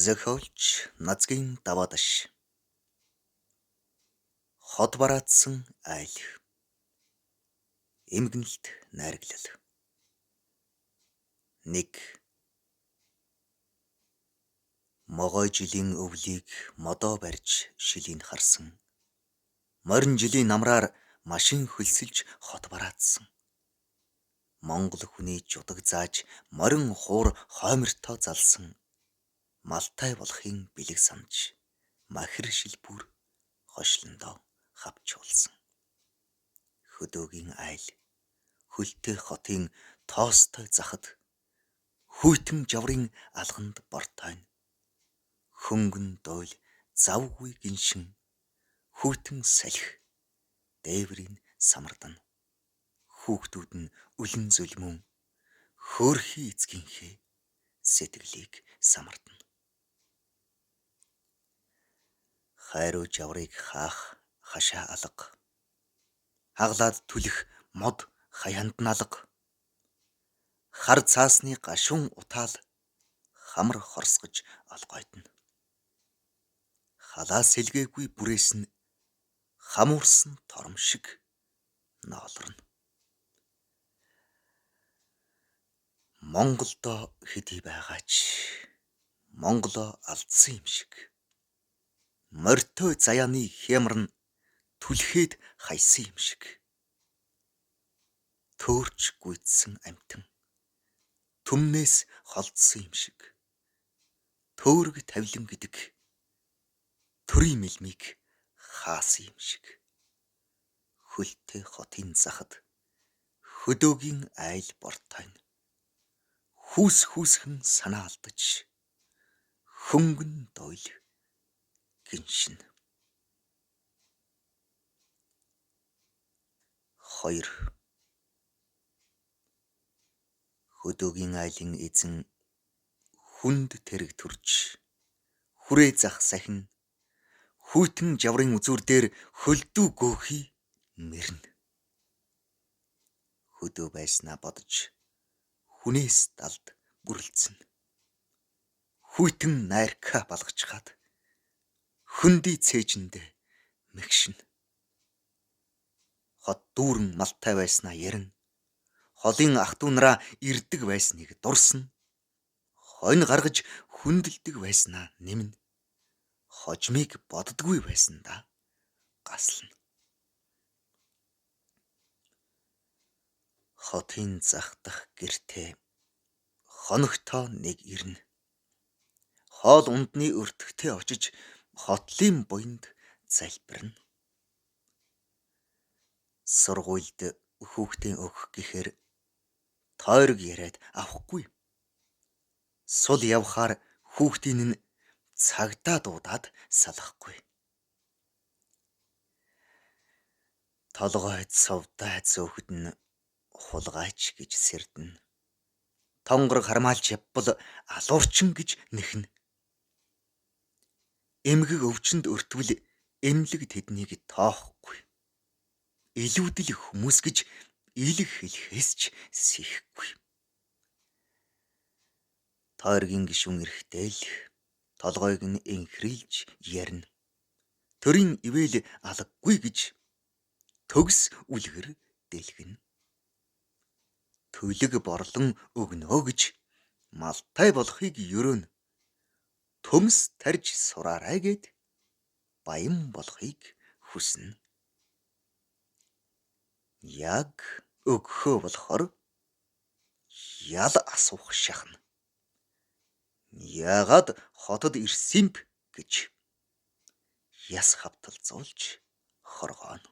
Зохиолч Нацгийн Даваадаш. Хот бараадсан айл. Эмгэнэлт найрглал. 1. Могой жилийн өвлийг модоо барьж шилийг харсан. Морин жилийн намраар машин хөлсөлж хот бараадсан. Монгол хүний жудаг зааж морин хуур хоймортой залсан. Малтай болохын бэлэг санаж махир шилбүр хошлондоо хавчуулсан. Хөдөөгийн айл хөлтэй хотын тоостой захад хүйтэн жаврын алганд бортойн хөнгөн дойл завгүй гиншин хүйтэн салхи дээврийн самардан хүүхдүүд нь үлэн зүлмөн хөөрхий эцгийнхээ сэтгэлийг самардна. Хайруу жаврыг хаах хашаа алга хаглаад түлэх мод хаянд налга хар цаасны гашуун утаал хамар хорсгож олгойдно. Халаа сэлгээгүй бүрээс нь хамуурсан тором шиг ноолорно. Монголдо хэдий байгаач Монголоо алдсан юм шиг. Морьтой заяаны хямран түлхээд хайсан юм шиг. Төөрч гүйцсэн амтан түмнээс холдсон юм шиг. Төөрөг тавилан гэдэг төрийн мэлмийг хаасан юм шиг. Хөлтэй хотын захад хөдөөгийн айл бортойн хүүсхэн санаа алдаж хөнгөн дойл гиншин. 2. Хөдөөгийн айлын эзэн хүнд тэрэг төрж хүрээ зах сахин хүйтэн жаврын үзүүр дээр хөлдүү гөөхий мэрнэ. Хөдөө байснаа бодож хүнээс далд бүрлдсэн. Хүйтэн найрка балгачхаад хөндөй цээжиндээ мэгшин. Хот дүүрэн малтай байснаа ярин холын ах トゥ нараа ирдэг байсныг дурсна. Хонь гаргаж хүндэлдэг байснаа нэмнэ. Хожмыг боддгүй байсандаа гаслана. Хотын зах дах гэртээ хоногтоо нэг ирнэ. Хоол ундны өртөгтэй очиж хотлын буйнд залбирна. Сургуульд хүүхдийн өгөх гэхээр тойрог яриад авахгүй. Сул явхаар хүүхдийн нь цагдаа дуудаад салахгүй. Толгойд сувдаа зөөхд нь хулгайч гэж сэрдэнэ. Тонгор хармаалж явбал алуурчин гэж нэхнэ. Эмгэг өвчнөд өртвөл эмнэлэг тэднийг тоохгүй. Илүүдэл хүмүүс гэж илэг хэлэхээс ч сэхгүй. Тойргийн гишүүн эрэхтэй л толгойг нь энхрийлж ярина. Төрийн ивэл алгаггүй гэж төгс үлгэр дэлгэнэ. Төлөг борлон өгнөө гэж малтай болохыг ерөөнө. Төмс тарж сураарай гэд баян болохыг хүснэ. Яг өгөхөө болохоор ял асуух шахна. Яагаад хотод ирсэмп гэж яс хавталцуулж хоргооно.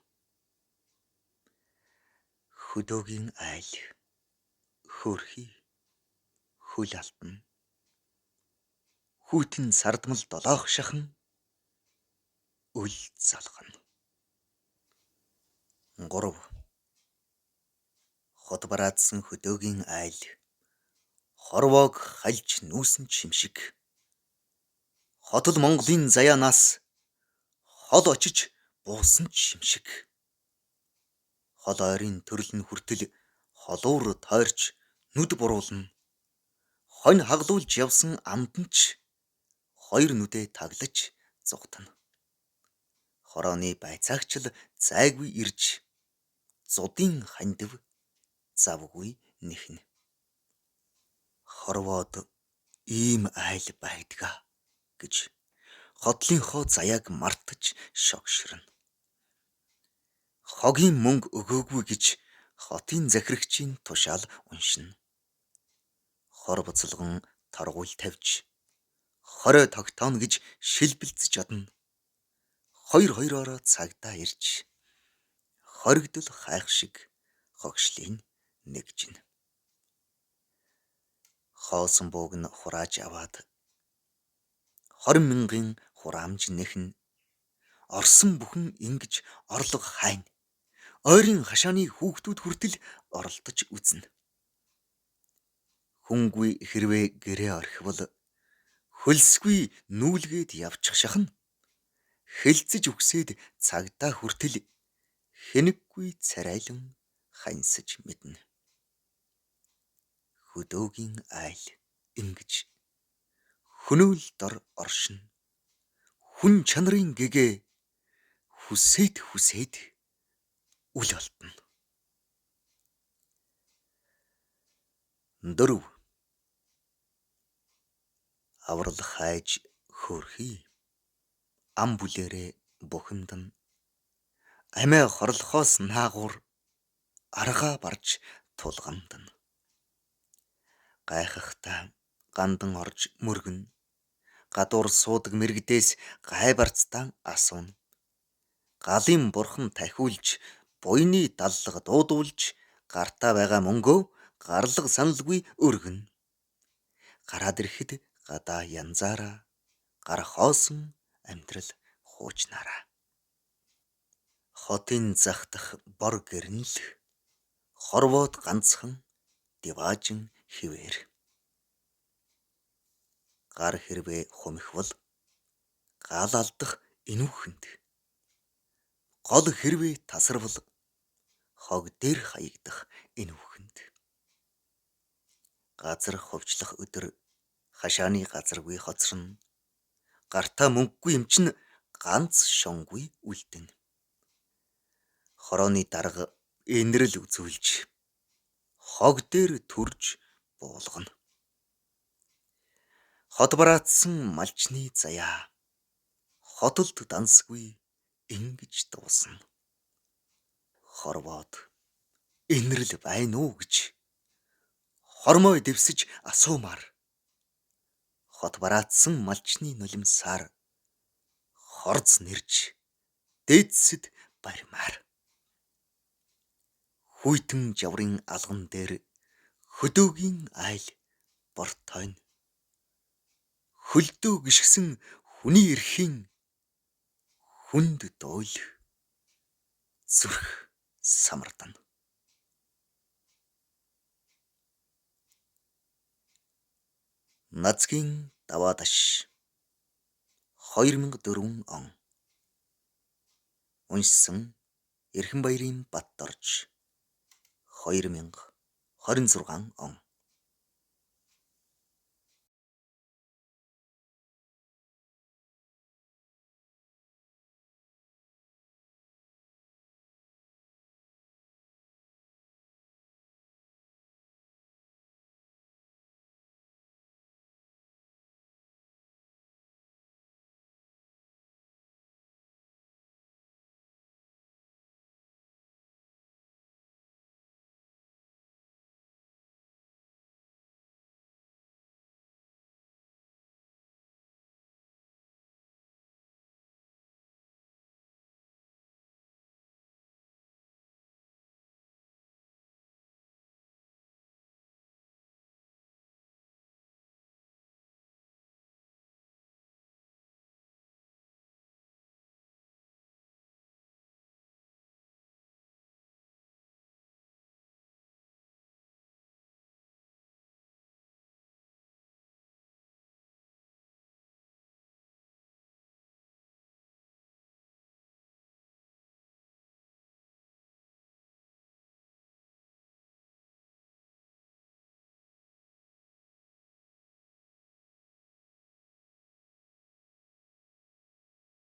Хөдөөгийн айл хөөрхий хөл алтна. Хүйтэн сардмал долоох шахан үл залгана. 3. Хот бараадсан хөдөөгийн айл хорвоог хальж нүүсэн чимшиг. Хотод Монголын заяанаас хол очиж буусан чимшиг. Хол ойрын төрөл нь хүртэл холуур тойрч нүд буруулна. Хонь хаглуулж явсан амтан ч хоёр нүдээ таглаж зугтана. Хорооны байцаагчл зайгүй ирж зудын хандив завгүй нэхнэ. Хорвоод ийм айл байдгаа гэж хотлынхоо заяаг мартаж шогширна. Хогийн мөнгө өгөөгүй гэж хотын захирагчийн тушаал уншина. Хор буцалган торгуул тавьж хорой тогтооно гэж шилбэлцэж одно. Хоёр хоёроо цагдаа ирж хоригдол хайх шиг хогшлыг нэгжинэ. Хоосон бууг нь хурааж аваад 20,000-ын хураамж нэхнэ. Орсон бүхэн ингэж орлого хайна. Ойрын хашааны хүүхдүүд хүртэл оролдож үзнэ. Хүнгүй хэрвээ гэрээ орхивол хөлсгүй нүүлгээд явчих шахна. Хэлцэж үгсээд цагдаа хүртэл хэнэггүй царайлан хансаж мэднэ. Хөдөөгийн айл ингэж хөнөөл дор оршин. Хүн чанарын гэгээ хүсээд үл олдно. 4. Аврал хайж хөөрхий. Ам бүлээрээ бухимдана. Амиа хорлохоос наагур аргаа барж тулгамдана. Гайхахтаа гандан орж мөргөн. Гадуур суудаг мэрэгдээс гай барцтай асууна. Галын бурхан тахиулж буйны даллага дуудуулж гартаа байгаа мөнгөө гарлага саналгүй өргөн. Гараад ирэхэд гадаа янзаараа гар хоосон амьдрал хуучнаараа. Хотын зах дах бор гэрнэл хорвоод ганцхан диваажин хിവэр. Гар хэрвээ хумихвал гал алдах энүүхэнд. Гол хэрвээ тасарвал хог дээр хаягдах энүүхэнд. Газар хувьчлах өдөр хашааны газаргүй хоцорно. Гартаа мөнгөгүй юм чин ганц шонгүй үлдэн. Хорооны дарга энэрл үзүүлж хог дээр төрж буулгана. Хот бараацсан малчны заяа хотолд дансгүй ингэж дуусна. Хорвоод энэрл байна уу гэж хормой дэвсэж асуумаар. Хот бараацсан малчны нулимсаар хорц нэрж дээдсэд баримаар. Хүйтэн жаврын алган дээр хөдөөгийн айл бортойно. Хөлдөө гიშгсэн хүний эрхийн хүнд дуйл зүрх самардана. Нацгийн даваа таш 2004 он. Уншсан Эрхэнбаярын Батторж 2026 он.